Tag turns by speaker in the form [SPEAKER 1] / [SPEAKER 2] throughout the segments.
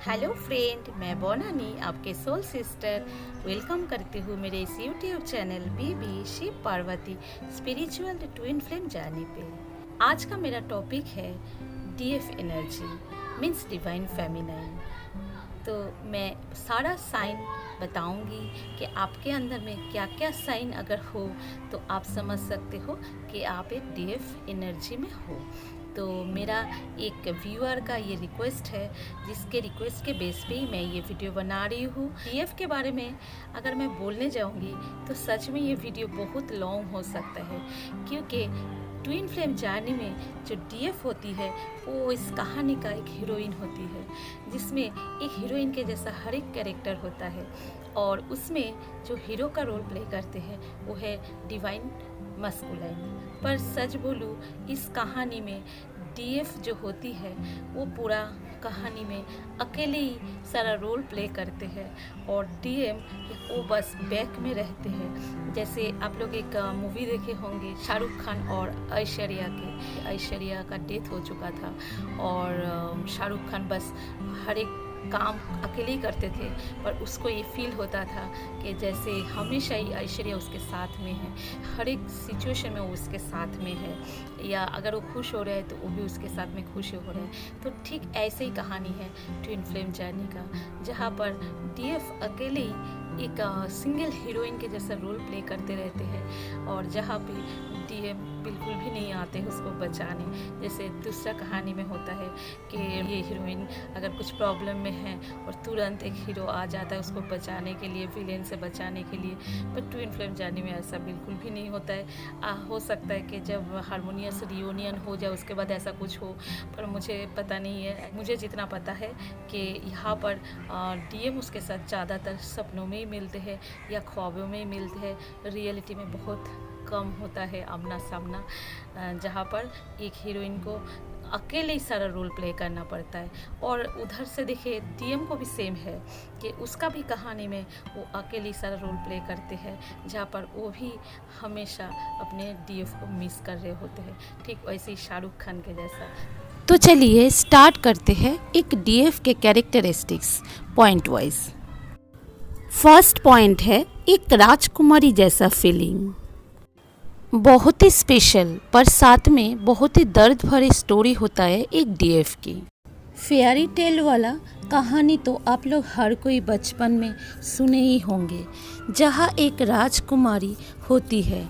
[SPEAKER 1] Hello friend, मैं बोनानी आपके soul sister welcome करती हूँ मेरे इस YouTube channel Bibi Shiv Parvati spiritual twin flame journey पे। आज का मेरा टॉपिक है DF energy means divine feminine. तो मैं सारा साइन बताऊंगी कि आपके अंदर में क्या क्या साइन अगर हो तो आप समझ सकते हो कि आप एक डीएफ एनर्जी में हो। तो मेरा एक व्यूअर का ये रिक्वेस्ट है, जिसके रिक्वेस्ट के बेस पे ही मैं ये वीडियो बना रही हूँ। डीएफ के बारे में अगर मैं बोलने जाऊँगी तो सच में ये वीडियो बहुत लॉन्ग हो सकता है, क्योंकि ट्विन फ्लेम जर्नी में जो डीएफ होती है वो इस कहानी का एक हीरोइन होती है, जिसमें एक हीरोइन के जैसा हर एक कैरेक्टर होता है और उसमें जो हीरो का रोल प्ले करते हैं वो है डिवाइन मस्कुलाइन। पर सच बोलूँ, इस कहानी में डीएफ जो होती है वो पूरा कहानी में अकेले ही सारा रोल प्ले करते हैं और डीएम वो बस बैक में रहते हैं। जैसे आप लोग एक मूवी देखे होंगे शाहरुख खान और ऐश्वर्या का डेथ हो चुका था और शाहरुख खान बस हर एक काम अकेले ही करते थे, पर उसको ये फील होता था कि जैसे हमेशा ही ऐश्वर्या उसके साथ में है, हर एक सिचुएशन में वो उसके साथ में है, या अगर वो खुश हो रहा है तो वो भी उसके साथ में खुश हो रहा है। तो ठीक ऐसे ही कहानी है ट्विन फ्लेम जर्नी का, जहाँ पर डीएफ अकेले ही एक सिंगल हीरोइन के जैसा रोल प्ले करते रहते हैं और जहाँ पे डीएम बिल्कुल भी नहीं आते उसको बचाने। जैसे दूसरा कहानी में होता है कि ये हीरोइन अगर कुछ प्रॉब्लम में है और तुरंत एक हीरो आ जाता है उसको बचाने के लिए, विलेन से बचाने के लिए। पर ट्विन फ्लेम जर्नी में ऐसा बिल्कुल भी नहीं होता है। हो सकता है कि जब हारमोनियस रियूनियन हो जाए उसके बाद ऐसा कुछ हो, पर मुझे पता नहीं है। मुझे जितना पता है कि यहाँ पर डीएम उसके साथ ज़्यादातर सपनों में ही मिलते हैं या ख्वाबों में ही मिलते हैं। रियलिटी में बहुत कम होता है आमना सामना, जहाँ पर एक हीरोइन को अकेले ही सारा रोल प्ले करना पड़ता है। और उधर से देखिए डीएम को भी सेम है कि उसका भी कहानी में वो अकेले ही सारा रोल प्ले करते हैं, जहाँ पर वो भी हमेशा अपने डीएफ को मिस कर रहे होते हैं, ठीक वैसे ही शाहरुख खान के जैसा।
[SPEAKER 2] तो चलिए स्टार्ट करते हैं एक डीएफ के characteristics point wise. First point है एक राजकुमारी जैसा फीलिंग, बहुत ही स्पेशल पर साथ में बहुत ही दर्द भरी स्टोरी होता है एक डीएफ की। फेयरी टेल वाला कहानी तो आप लोग हर कोई बचपन में सुने ही होंगे, जहाँ एक राजकुमारी होती है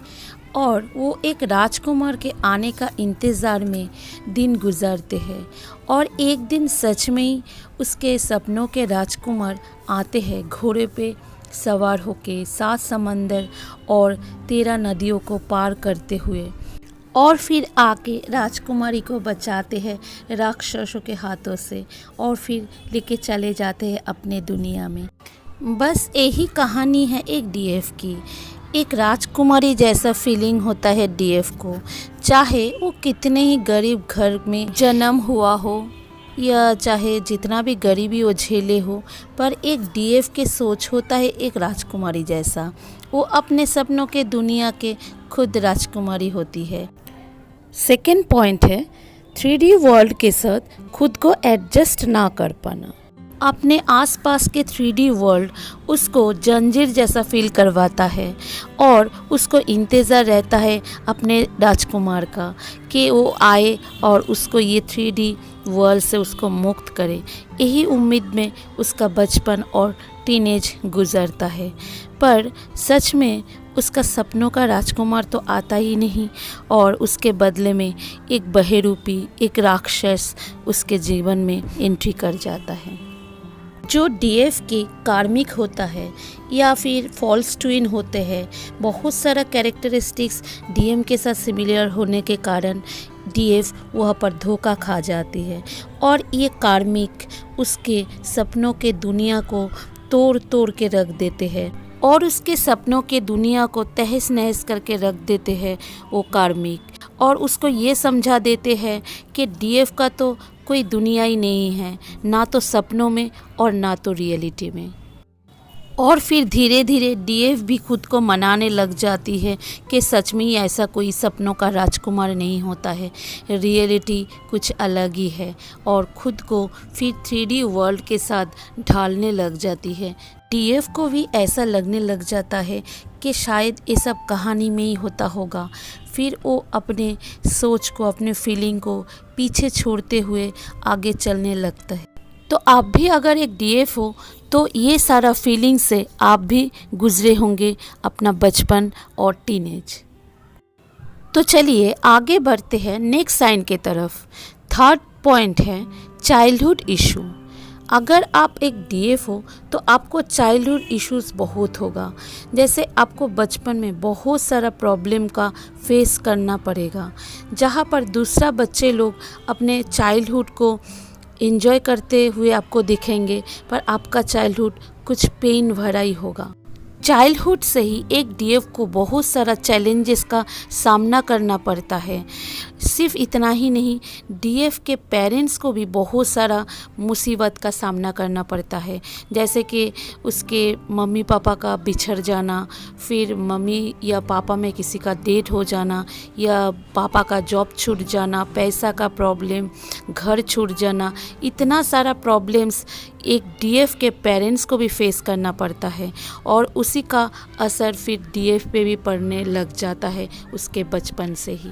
[SPEAKER 2] और वो एक राजकुमार के आने का इंतज़ार में दिन गुजारते हैं और एक दिन सच में ही उसके सपनों के राजकुमार आते हैं घोड़े पे सवार होके 7 समंदर और 13 नदियों को पार करते हुए, और फिर आके राजकुमारी को बचाते हैं राक्षसों के हाथों से और फिर लेके चले जाते हैं अपने दुनिया में। बस यही कहानी है एक डीएफ की। एक राजकुमारी जैसा फीलिंग होता है डीएफ को, चाहे वो कितने ही गरीब घर में जन्म हुआ हो या चाहे जितना भी गरीबी वो झेले हो, पर एक डीएफ के सोच होता है एक राजकुमारी जैसा। वो अपने सपनों के दुनिया के खुद राजकुमारी होती है। सेकेंड पॉइंट है 3D वर्ल्ड के साथ खुद को एडजस्ट ना कर पाना। अपने आसपास के 3D वर्ल्ड उसको जंजीर जैसा फील करवाता है और उसको इंतज़ार रहता है अपने राजकुमार का कि वो आए और उसको ये 3D वर्ल्ड से उसको मुक्त करे। यही उम्मीद में उसका बचपन और टीनेज गुजरता है, पर सच में उसका सपनों का राजकुमार तो आता ही नहीं और उसके बदले में एक बहरूपी एक राक्षस उसके जीवन में एंट्री कर जाता है। जो डीएफ के कार्मिक होता है या फिर फॉल्स ट्विन होते हैं, बहुत सारा कैरेक्टरिस्टिक्स डीएम के साथ सिमिलर होने के कारण डीएफ वहाँ पर धोखा खा जाती है और ये कार्मिक उसके सपनों के दुनिया को तोड़ तोड़ के रख देते हैं और उसके सपनों के दुनिया को तहस नहस करके रख देते हैं वो कार्मिक, और उसको ये समझा देते हैं कि डीएफ का तो कोई दुनिया ही नहीं है, ना तो सपनों में और ना तो रियलिटी में। और फिर धीरे धीरे डीएफ भी खुद को मनाने लग जाती है कि सच में ही ऐसा कोई सपनों का राजकुमार नहीं होता है, रियलिटी कुछ अलग ही है। और खुद को फिर 3D वर्ल्ड के साथ ढालने लग जाती है। डीएफ को भी ऐसा लगने लग जाता है कि शायद ये सब कहानी में ही होता होगा। फिर वो अपने सोच को, अपने फीलिंग को पीछे छोड़ते हुए आगे चलने लगता है। तो आप भी अगर एक डीएफ हो तो ये सारा फीलिंग से आप भी गुजरे होंगे अपना बचपन और टीनेज। तो चलिए आगे बढ़ते हैं नेक्स्ट साइन के तरफ। थर्ड पॉइंट है चाइल्डहुड इशू। अगर आप एक डीएफ हो तो आपको चाइल्डहुड इश्यूज बहुत होगा। जैसे आपको बचपन में बहुत सारा प्रॉब्लम का फेस करना पड़ेगा, जहाँ पर दूसरा बच्चे लोग अपने चाइल्डहुड को एंजॉय करते हुए आपको दिखेंगे, पर आपका चाइल्डहुड कुछ पेन भरा ही होगा। चाइल्डहुड से ही एक डीएफ को बहुत सारा चैलेंजेस का सामना करना पड़ता है। सिर्फ इतना ही नहीं, डीएफ के पेरेंट्स को भी बहुत सारा मुसीबत का सामना करना पड़ता है। जैसे कि उसके मम्मी पापा का बिछड़ जाना, फिर मम्मी या पापा में किसी का डेथ हो जाना, या पापा का जॉब छूट जाना, पैसा का प्रॉब्लम, घर छूट जाना, इतना सारा प्रॉब्लम्स एक डीएफ के पेरेंट्स को भी फेस करना पड़ता है। और उसी का असर फिर डीएफ पे भी पड़ने लग जाता है उसके बचपन से ही।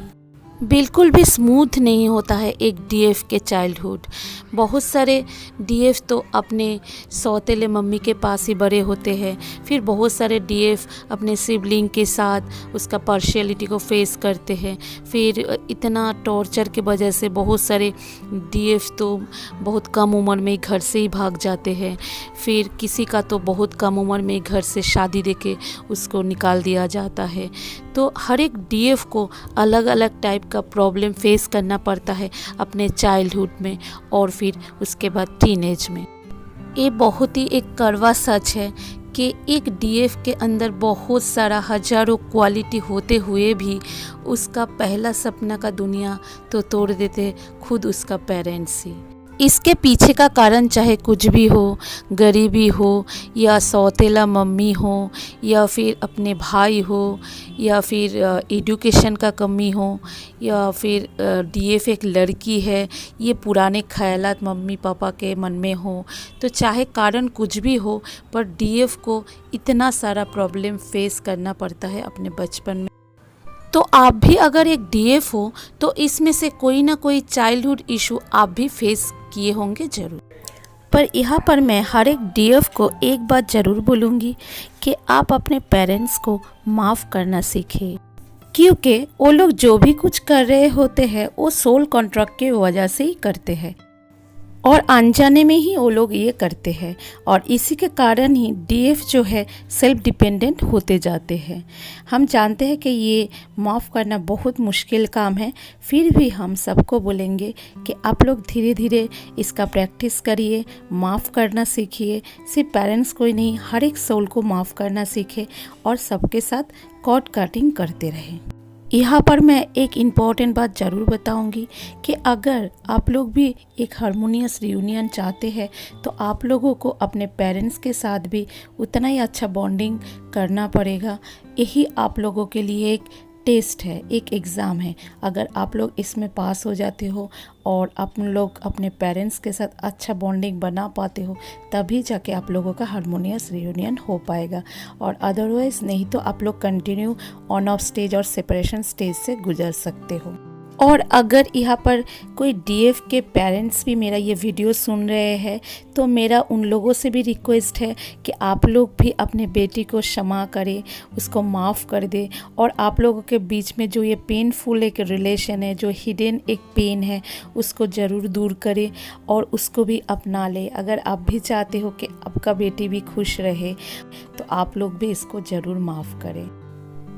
[SPEAKER 2] बिल्कुल भी स्मूथ नहीं होता है एक डीएफ के चाइल्डहुड। बहुत सारे डीएफ तो अपने सौतेले मम्मी के पास ही बड़े होते हैं। फिर बहुत सारे डीएफ अपने सिबलिंग के साथ उसका पार्शियलिटी को फेस करते हैं। फिर इतना टॉर्चर के वजह से बहुत सारे डीएफ तो बहुत कम उम्र में घर से ही भाग जाते हैं। फिर किसी का तो बहुत कम उम्र में घर से शादी देके उसको निकाल दिया जाता है। तो हर एक डीएफ को अलग अलग टाइप का प्रॉब्लम फेस करना पड़ता है अपने चाइल्डहुड में और फिर उसके बाद टीनेज में। ये बहुत ही एक कड़वा सच है कि एक डीएफ के अंदर बहुत सारा हजारों क्वालिटी होते हुए भी उसका पहला सपना का दुनिया तो तोड़ देते खुद उसका पेरेंट्स ही। इसके पीछे का कारण चाहे कुछ भी हो, गरीबी हो, या सौतेला मम्मी हो, या फिर अपने भाई हो, या फिर एजुकेशन का कमी हो, या फिर डीएफ एक लड़की है, ये पुराने ख्यालात मम्मी पापा के मन में हो, तो चाहे कारण कुछ भी हो, पर डीएफ को इतना सारा प्रॉब्लम फेस करना पड़ता है अपने बचपन में। तो आप भी अगर एक डीएफ हो तो इसमें से कोई ना कोई चाइल्डहुड इशू आप भी फेस किए होंगे ज़रूर। पर यहाँ पर मैं हर एक डीएफ को एक बात ज़रूर बोलूँगी कि आप अपने पेरेंट्स को माफ़ करना सीखें, क्योंकि वो लोग जो भी कुछ कर रहे होते हैं वो सोल कॉन्ट्रैक्ट की वजह से ही करते हैं और अनजाने में ही वो लोग ये करते हैं। और इसी के कारण ही डीएफ जो है सेल्फ डिपेंडेंट होते जाते हैं। हम जानते हैं कि ये माफ़ करना बहुत मुश्किल काम है, फिर भी हम सबको बोलेंगे कि आप लोग धीरे धीरे इसका प्रैक्टिस करिए, माफ़ करना सीखिए। सिर्फ पेरेंट्स को ही नहीं, हर एक सोल को माफ़ करना सीखे और सबके साथ कॉर्ड कटिंग करते रहें। यहाँ पर मैं एक इम्पॉर्टेंट बात ज़रूर बताऊंगी कि अगर आप लोग भी एक हारमोनियस रियूनियन चाहते हैं तो आप लोगों को अपने पेरेंट्स के साथ भी उतना ही अच्छा बॉन्डिंग करना पड़ेगा। यही आप लोगों के लिए एक टेस्ट है, एक एग्ज़ाम है। अगर आप लोग इसमें पास हो जाते हो और आप लोग अपने पेरेंट्स के साथ अच्छा बॉन्डिंग बना पाते हो, तभी जाके आप लोगों का हारमोनियस रियूनियन हो पाएगा। और अदरवाइज़ नहीं तो आप लोग कंटिन्यू ऑन ऑफ स्टेज और सेपरेशन स्टेज से गुजर सकते हो। और अगर यहाँ पर कोई डीएफ के पेरेंट्स भी मेरा ये वीडियो सुन रहे हैं तो मेरा उन लोगों से भी रिक्वेस्ट है कि आप लोग भी अपने बेटी को क्षमा करें, उसको माफ़ कर दें। और आप लोगों के बीच में जो ये पेनफुल एक रिलेशन है, जो हिडन एक पेन है, उसको ज़रूर दूर करें और उसको भी अपना लें। अगर आप भी चाहते हो कि आपका बेटी भी खुश रहे तो आप लोग भी इसको ज़रूर माफ़ करें।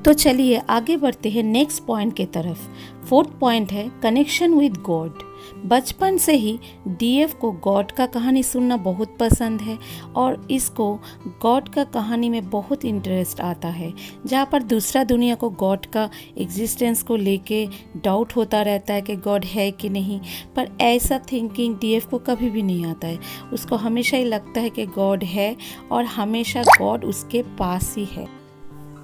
[SPEAKER 2] तो चलिए आगे बढ़ते हैं नेक्स्ट पॉइंट की तरफ। फोर्थ पॉइंट है कनेक्शन विद गॉड। बचपन से ही डीएफ को गॉड का कहानी सुनना बहुत पसंद है और इसको गॉड का कहानी में बहुत इंटरेस्ट आता है, जहाँ पर दूसरा दुनिया को गॉड का एग्जिस्टेंस को लेके डाउट होता रहता है कि गॉड है कि नहीं। पर ऐसा थिंकिंग डीएफ को कभी भी नहीं आता है। उसको हमेशा ही लगता है कि गॉड है और हमेशा गॉड उसके पास ही है।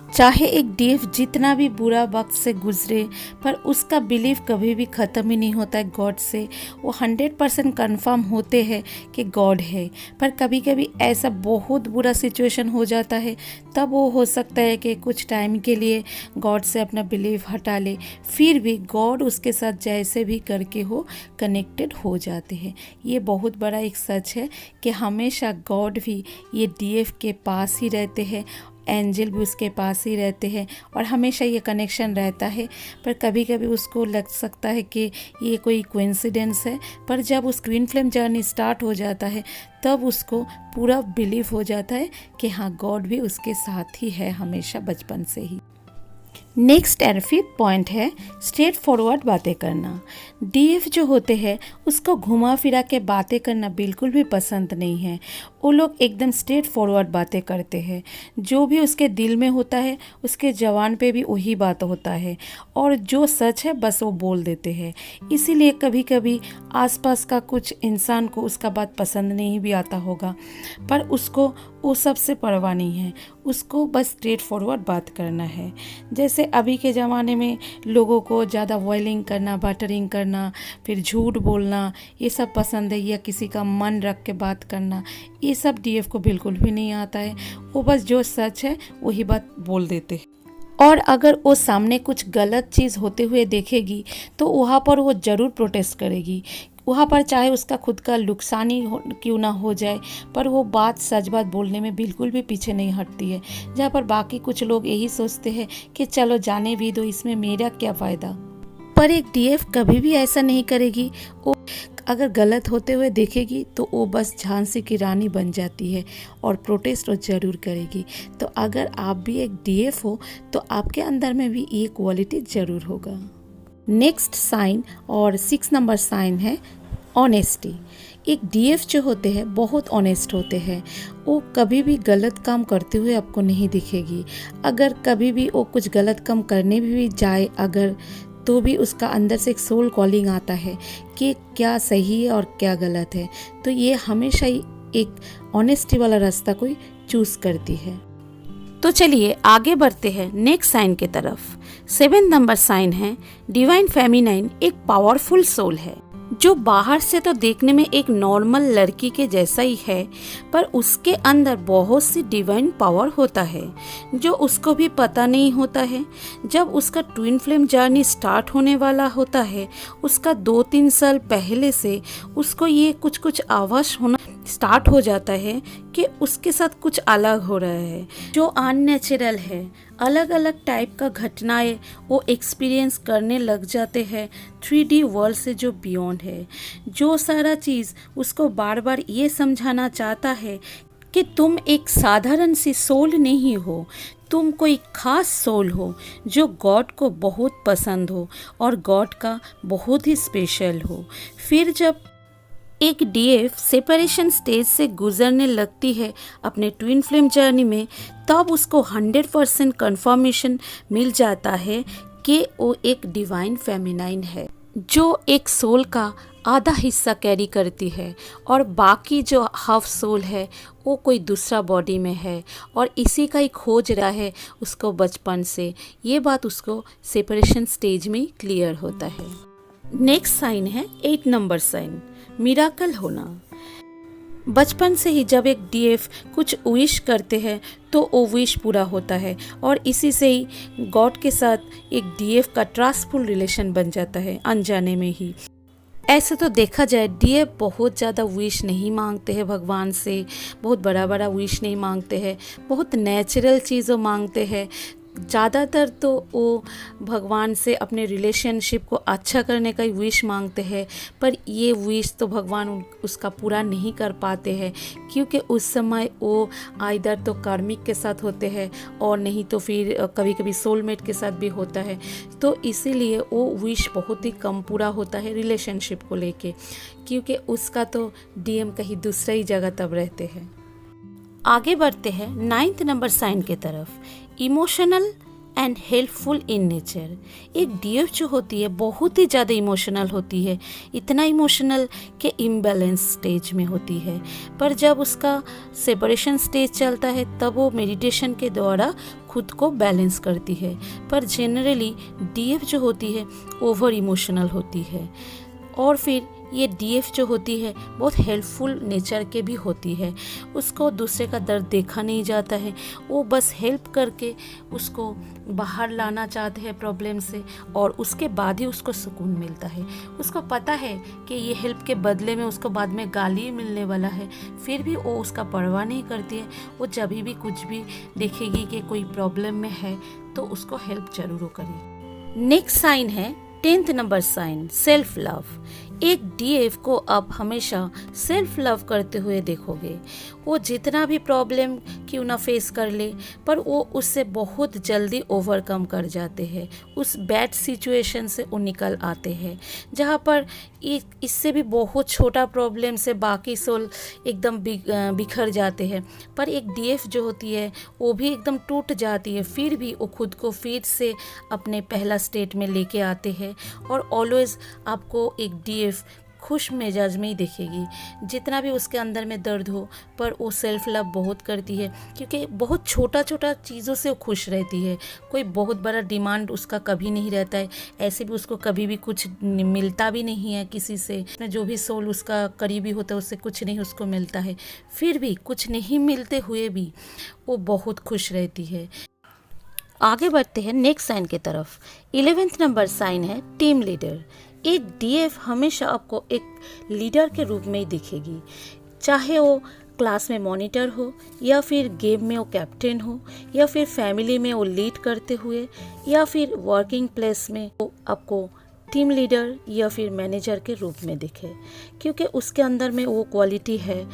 [SPEAKER 2] चाहे एक डीएफ जितना भी बुरा वक्त से गुजरे, पर उसका बिलीव कभी भी ख़त्म ही नहीं होता है गॉड से। वो 100% कन्फर्म होते हैं कि गॉड है। पर कभी कभी ऐसा बहुत बुरा सिचुएशन हो जाता है, तब वो हो सकता है कि कुछ टाइम के लिए गॉड से अपना बिलीव हटा ले, फिर भी गॉड उसके साथ जैसे भी करके हो कनेक्टेड हो जाते हैं। ये बहुत बड़ा एक सच है कि हमेशा गॉड भी ये डीएफ के पास ही रहते हैं, एंजल भी उसके पास ही रहते हैं और हमेशा ये कनेक्शन रहता है। पर कभी कभी उसको लग सकता है कि ये कोई कोइंसिडेंस है, पर जब उस ट्विन फ्लेम जर्नी स्टार्ट हो जाता है तब उसको पूरा बिलीव हो जाता है कि हाँ, गॉड भी उसके साथ ही है हमेशा बचपन से ही। नेक्स्ट एंड फिफ्थ पॉइंट है स्ट्रेट फॉरवर्ड बातें करना। डीएफ जो होते हैं उसको घुमा फिरा के बातें करना बिल्कुल भी पसंद नहीं है। वो लोग एकदम स्ट्रेट फॉरवर्ड बातें करते हैं। जो भी उसके दिल में होता है उसके जवान पे भी वही बात होता है और जो सच है बस वो बोल देते हैं। इसीलिए कभी कभी आसपास का कुछ इंसान को उसका बात पसंद नहीं भी आता होगा, पर उसको वो सबसे परवाह नहीं है। उसको बस स्ट्रेट फॉरवर्ड बात करना है। जैसे अभी के ज़माने में लोगों को ज़्यादा वॉयलिंग करना, बटरिंग करना, फिर झूठ बोलना, ये सब पसंद है, या किसी का मन रख के बात करना, ये सब डीएफ को बिल्कुल भी नहीं आता है। वो बस जो सच है वही बात बोल देते हैं। और अगर वो सामने कुछ गलत चीज़ होते हुए देखेगी तो वहाँ पर वो ज़रूर प्रोटेस्ट करेगी। वहाँ पर चाहे उसका खुद का नुकसान ही क्यों ना हो जाए, पर वो बात सच बात बोलने में बिल्कुल भी पीछे नहीं हटती है। जहाँ पर बाकी कुछ लोग यही सोचते हैं कि चलो जाने भी दो, इसमें मेरा क्या फ़ायदा। पर एक डीएफ कभी भी ऐसा नहीं करेगी। वो अगर गलत होते हुए देखेगी तो वो बस झांसी की रानी बन जाती है और प्रोटेस्ट वो ज़रूर करेगी। तो अगर आप भी एक डीएफ हो तो आपके अंदर में भी ये क्वालिटी ज़रूर होगा। नेक्स्ट साइन और 6 नंबर साइन है ऑनेस्टी। एक डीएफ जो होते हैं बहुत ऑनेस्ट होते हैं। वो कभी भी गलत काम करते हुए आपको नहीं दिखेगी। अगर कभी भी वो कुछ गलत काम करने भी जाए अगर, तो भी उसका अंदर से एक सोल कॉलिंग आता है कि क्या सही है और क्या गलत है। तो ये हमेशा ही एक ऑनेस्टी वाला रास्ता कोई चूज़ करती है। तो चलिए आगे बढ़ते हैं नेक्स्ट साइन की तरफ। 7 नंबर साइन है डिवाइन फेमिनाइन। एक पावरफुल सोल है जो बाहर से तो देखने में एक नॉर्मल लड़की के जैसा ही है, पर उसके अंदर बहुत सी डिवाइन पावर होता है जो उसको भी पता नहीं होता है। जब उसका ट्विन फ्लेम जर्नी स्टार्ट होने वाला होता है, उसका 2-3 साल पहले से उसको ये कुछ आवाज़ होना स्टार्ट हो जाता है कि उसके साथ कुछ अलग हो रहा है, जो अननेचुरल है। अलग अलग टाइप का घटनाएं वो एक्सपीरियंस करने लग जाते हैं 3D वर्ल्ड से जो बियॉन्ड है। जो सारा चीज़ उसको बार बार ये समझाना चाहता है कि तुम एक साधारण सी सोल नहीं हो, तुम कोई खास सोल हो जो गॉड को बहुत पसंद हो और गॉड का बहुत ही स्पेशल हो। फिर जब एक डीएफ सेपरेशन स्टेज से गुजरने लगती है अपने ट्विन फ्लेम जर्नी में, तब उसको 100% कंफर्मेशन मिल जाता है कि वो एक डिवाइन फेमिनाइन है जो एक सोल का आधा हिस्सा कैरी करती है और बाकी जो हाफ सोल है वो कोई दूसरा बॉडी में है और इसी का ही खोज रहा है उसको बचपन से। ये बात उसको सेपरेशन स्टेज में क्लियर होता है। नेक्स्ट साइन है 8 नंबर साइन, मिराकल होना। बचपन से ही जब एक डीएफ कुछ विश करते हैं तो वो विश पूरा होता है और इसी से ही गॉड के साथ एक डीएफ का ट्रस्टफुल रिलेशन बन जाता है अनजाने में ही। ऐसे तो देखा जाए डीएफ बहुत ज़्यादा विश नहीं मांगते हैं भगवान से, बहुत बड़ा बड़ा विश नहीं मांगते हैं, बहुत नेचुरल चीज़ों मांगते हैं। ज़्यादातर तो वो भगवान से अपने रिलेशनशिप को अच्छा करने का ही विश मांगते हैं, पर ये विश तो भगवान उसका पूरा नहीं कर पाते हैं, क्योंकि उस समय वो आइदर तो कार्मिक के साथ होते हैं और नहीं तो फिर कभी कभी सोलमेट के साथ भी होता है। तो इसीलिए वो विश बहुत ही कम पूरा होता है रिलेशनशिप को लेके, क्योंकि उसका तो डीएम कहीं दूसरी ही जगह तब रहते हैं। आगे बढ़ते हैं 9th नंबर साइन के तरफ। Emotional and helpful in nature. एक डीएफ जो होती है बहुत ही ज़्यादा इमोशनल होती है, इतना इमोशनल कि इम्बैलेंस स्टेज में होती है। पर जब उसका सेपरेशन स्टेज चलता है तब वो मेडिटेशन के द्वारा खुद को बैलेंस करती है। पर जनरली डीएफ जो होती है ओवर इमोशनल होती है। और फिर ये डीएफ जो होती है बहुत हेल्पफुल नेचर के भी होती है। उसको दूसरे का दर्द देखा नहीं जाता है, वो बस हेल्प करके उसको बाहर लाना चाहते हैं प्रॉब्लम से, और उसके बाद ही उसको सुकून मिलता है। उसको पता है कि ये हेल्प के बदले में उसको बाद में गाली मिलने वाला है, फिर भी वो उसका परवाह नहीं करती है। वो जब भी कुछ भी देखेगी कि कोई प्रॉब्लम में है तो उसको हेल्प जरूर करेगी। नेक्स्ट साइन है 10th number sign, self love. एक डीएफ को आप हमेशा सेल्फ लव करते हुए देखोगे। वो जितना भी प्रॉब्लम क्यों ना फेस कर ले, पर वो उससे बहुत जल्दी ओवरकम कर जाते हैं। उस बैड सिचुएशन से वो निकल आते हैं, जहाँ पर इससे भी बहुत छोटा प्रॉब्लम से बाकी सोल एकदम बिखर जाते हैं। पर एक डीएफ जो होती है वो भी एकदम टूट जाती है, फिर भी वो खुद को फिर से अपने पहला स्टेट में लेके आते हैं। और ऑलवेज आपको एक डीएफ खुश मिजाज में ही दिखेगी, जितना भी उसके अंदर में दर्द हो, पर वो सेल्फ लव बहुत करती है, क्योंकि बहुत छोटा छोटा चीज़ों से वो खुश रहती है। कोई बहुत बड़ा डिमांड उसका कभी नहीं रहता है, ऐसे भी उसको कभी भी कुछ मिलता भी नहीं है किसी से। जो भी सोल उसका करीबी होता है उससे कुछ नहीं उसको मिलता है, फिर भी कुछ नहीं मिलते हुए भी वो बहुत खुश रहती है। आगे बढ़ते हैं नेक्स्ट साइन की तरफ। 11th नंबर साइन है टीम लीडर। एक डीएफ हमेशा आपको एक लीडर के रूप में ही दिखेगी, चाहे वो क्लास में मॉनिटर हो, या फिर गेम में वो कैप्टन हो, या फिर फैमिली में वो लीड करते हुए, या फिर वर्किंग प्लेस में वो आपको टीम लीडर या फिर मैनेजर के रूप में दिखे, क्योंकि उसके अंदर में वो क्वालिटी है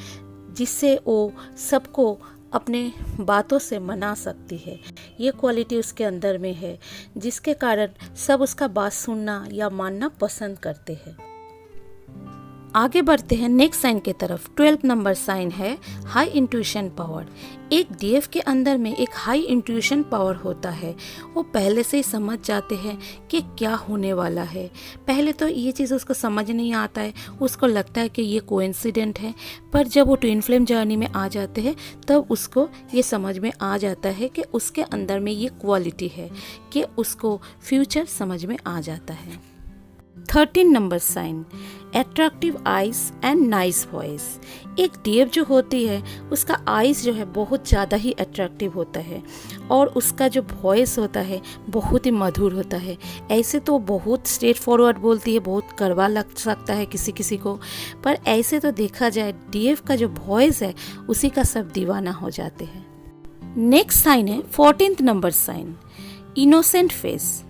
[SPEAKER 2] जिससे वो सबको अपने बातों से मना सकती है। ये क्वालिटी उसके अंदर में है, जिसके कारण सब उसका बात सुनना या मानना पसंद करते हैं। आगे बढ़ते हैं नेक्स्ट साइन के तरफ। 12th नंबर साइन है हाई इंट्यूशन पावर। एक डीएफ के अंदर में एक हाई इंट्यूशन पावर होता है। वो पहले से ही समझ जाते हैं कि क्या होने वाला है। पहले तो ये चीज़ उसको समझ नहीं आता है, उसको लगता है कि ये कोइंसिडेंट है, पर जब वो ट्विन फ्लेम जर्नी में आ जाते हैं तब उसको ये समझ में आ जाता है कि उसके अंदर में ये क्वालिटी है, कि उसको फ्यूचर समझ में आ जाता है। 13 number sign attractive eyes and nice voice. एक डीएफ जो होती है उसका आइज जो है बहुत ज़्यादा ही अट्रैक्टिव होता है, और उसका जो वॉइस होता है बहुत ही मधुर होता है। ऐसे तो बहुत स्ट्रेट फॉरवर्ड बोलती है, बहुत कड़वा लग सकता है किसी किसी को, पर ऐसे तो देखा जाए डीएफ का जो वॉइस है उसी का सब दीवाना हो जाते हैं। नेक्स्ट साइन है 14th number sign innocent face.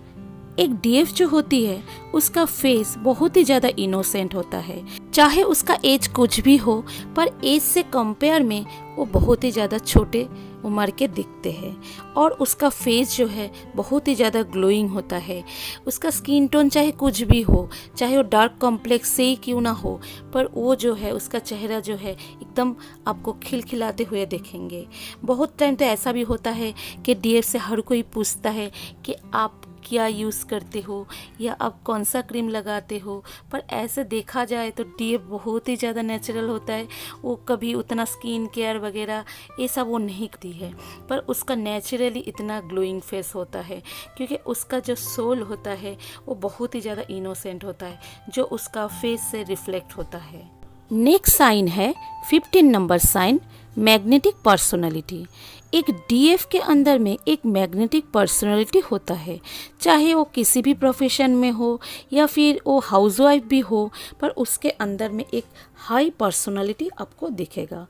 [SPEAKER 2] एक डीएफ जो होती है उसका फेस बहुत ही ज़्यादा इनोसेंट होता है, चाहे उसका एज कुछ भी हो, पर एज से कंपेयर में वो बहुत ही ज़्यादा छोटे उम्र के दिखते हैं। और उसका फेस जो है बहुत ही ज़्यादा ग्लोइंग होता है। उसका स्किन टोन चाहे कुछ भी हो, चाहे वो डार्क कॉम्प्लेक्स से ही क्यों ना हो, पर वो जो है उसका चेहरा जो है एकदम आपको खिलखिलाते हुए देखेंगे। बहुत टाइम तो ऐसा भी होता है कि डीएफ से हर कोई पूछता है कि आप क्या यूज़ करते हो या आप कौन सा क्रीम लगाते हो, पर ऐसे देखा जाए तो डीएफ बहुत ही ज़्यादा नेचुरल होता है। वो कभी उतना स्किन केयर वगैरह ये सब वो नहीं करती है, पर उसका नेचुरली इतना ग्लोइंग फेस होता है, क्योंकि उसका जो सोल होता है वो बहुत ही ज़्यादा इनोसेंट होता है, जो उसका फेस से रिफ्लेक्ट होता है। नेक्स्ट साइन है 15 नंबर साइन मैग्नेटिक पर्सनालिटी। एक डीएफ के अंदर में एक मैग्नेटिक पर्सनालिटी होता है, चाहे वो किसी भी प्रोफेशन में हो या फिर वो हाउसवाइफ भी हो, पर उसके अंदर में एक हाई पर्सनालिटी आपको दिखेगा।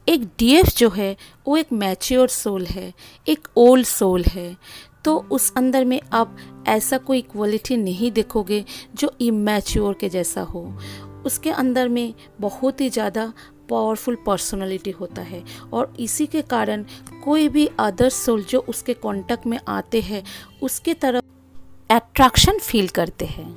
[SPEAKER 2] एक डीएफ जो है वो एक मैच्योर सोल है, एक ओल्ड सोल है, तो उस अंदर में आप ऐसा कोई क्वालिटी नहीं देखोगे जो इमैच्योर के जैसा हो। उसके अंदर में बहुत ही ज़्यादा पावरफुल पर्सनालिटी होता है और इसी के कारण कोई भी अदर सोल जो उसके कांटेक्ट में आते हैं उसके तरफ अट्रैक्शन फील करते हैं।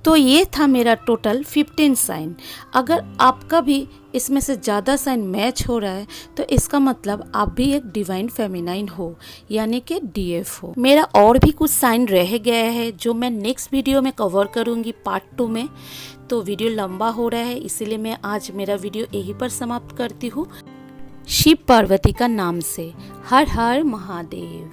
[SPEAKER 2] तो ये था मेरा टोटल 15 साइन। अगर आपका भी इसमें से ज़्यादा साइन मैच हो रहा है तो इसका मतलब आप भी एक डिवाइन फेमिनाइन हो, यानी कि डीएफ हो। मेरा और भी कुछ साइन रह गया है जो मैं नेक्स्ट वीडियो में कवर करूँगी पार्ट 2 में। तो वीडियो लंबा हो रहा है इसीलिए मैं आज मेरा वीडियो यहीं पर समाप्त करती हूँ। शिव पार्वती का नाम से हर हर महादेव।